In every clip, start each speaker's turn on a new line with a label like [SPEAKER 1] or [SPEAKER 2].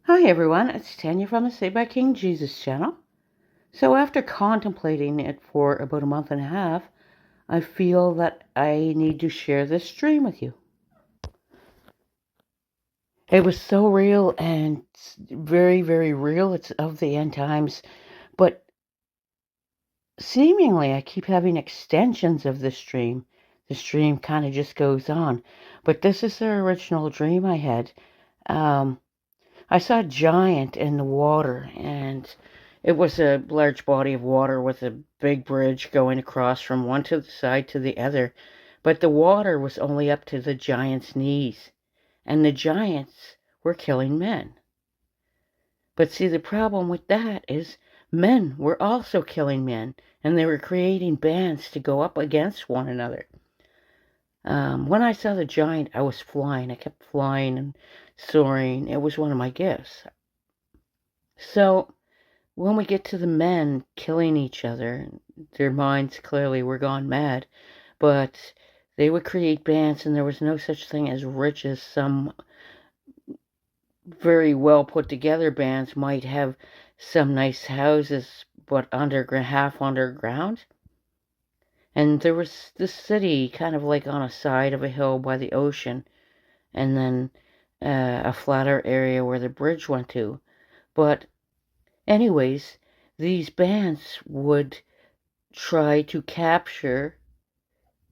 [SPEAKER 1] Hi everyone, it's Tanya from the Saved by King Jesus channel. So after contemplating it for about a month and a half, I feel that I need to share this dream with you. It was so real and very, very real. It's of the end times, but seemingly I keep having extensions of this dream. This dream kind of just goes on, but this is the original dream I had. Um, I saw a giant in the water, and it was a large body of water with a big bridge going across from one to the side to the other. But the water was only up to the giant's knees, and the giants were killing men. But see, the problem with that is men were also killing men, and they were creating bands to go up against one another. When I saw the giant, I was flying. I kept flying and soaring. It was one of my gifts. So when we get to the men killing each other, their minds clearly were gone mad, but they would create bands, and there was no such thing as rich as some very well put together bands might have some nice houses, but half underground. And there was this city kind of like on a side of a hill by the ocean, and then a flatter area where the bridge went to. But anyways, these bands would try to capture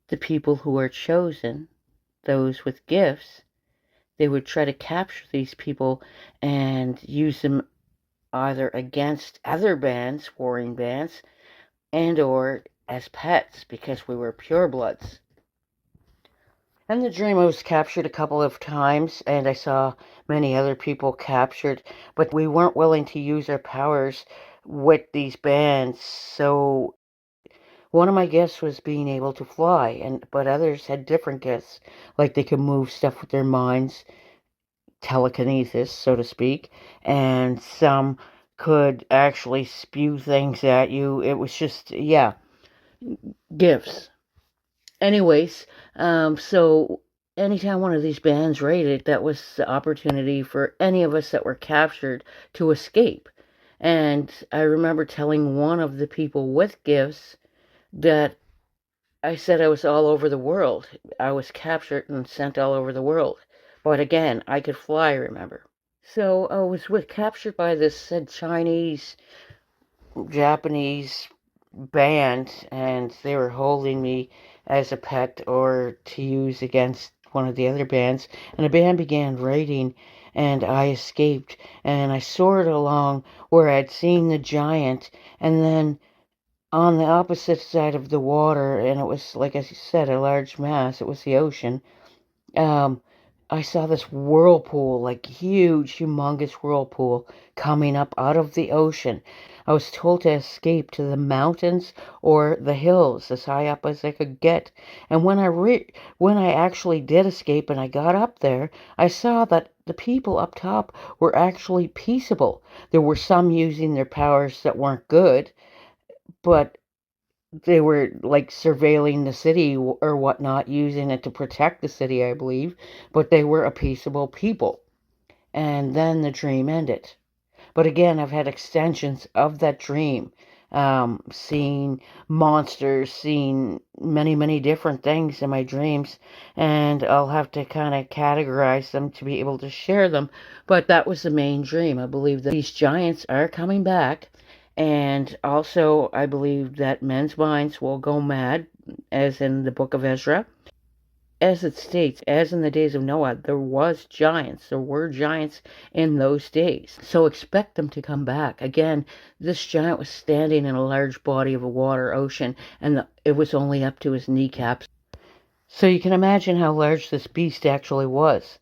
[SPEAKER 1] the people who are chosen, those with gifts. They would try to capture these people and use them either against other bands, warring bands, and or as pets because we were purebloods. And the dream I was captured a couple of times, and I saw many other people captured, but we weren't willing to use our powers with these bands. So one of my gifts was being able to fly, but others had different gifts, like they could move stuff with their minds, telekinesis, so to speak, and some could actually spew things at you. It was just, yeah, gifts. Anyways, so anytime one of these bands raided, that was the opportunity for any of us that were captured to escape. And I remember telling one of the people with gifts that I said I was all over the world. I was captured and sent all over the world. But again, I could fly, remember. So I was captured by this said Chinese, Japanese band, and they were holding me as a pet or to use against one of the other bands. And the band began raiding, and I escaped, and I soared along where I'd seen the giant, and then on the opposite side of the water, and it was, like I said, a large mass. It was the ocean. Um, I saw this whirlpool, like huge, humongous whirlpool coming up out of the ocean. I was told to escape to the mountains or the hills as high up as I could get. And when I actually did escape and I got up there, I saw that the people up top were actually peaceable. There were some using their powers that weren't good, but they were like surveilling the city or whatnot, using it to protect the city, I believe. But they were a peaceable people. And then the dream ended. But again, I've had extensions of that dream, seeing monsters, seeing many, many different things in my dreams, and I'll have to kind of categorize them to be able to share them. But that was the main dream. I believe that these giants are coming back, and also I believe that men's minds will go mad, as in the book of Ezra, as it states, as in the days of Noah, there were giants in those days. So expect them to come back. Again, this giant was standing in a large body of a water ocean, and it was only up to his kneecaps. So you can imagine how large this beast actually was.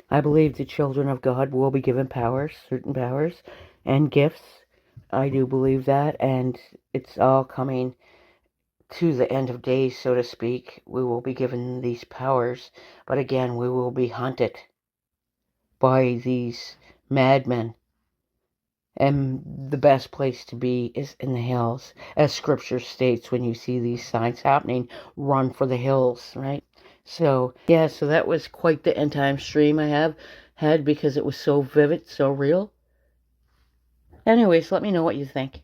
[SPEAKER 1] I believe the children of God will be given powers, certain powers, and gifts. I do believe that, and it's all coming to the end of days, so to speak. We will be given these powers, but again, we will be hunted by these madmen. And the best place to be is in the hills. As scripture states, when you see these signs happening, run for the hills, right? So, yeah, so that was quite the end time stream I head because it was so vivid, so real. Anyways, let me know what you think.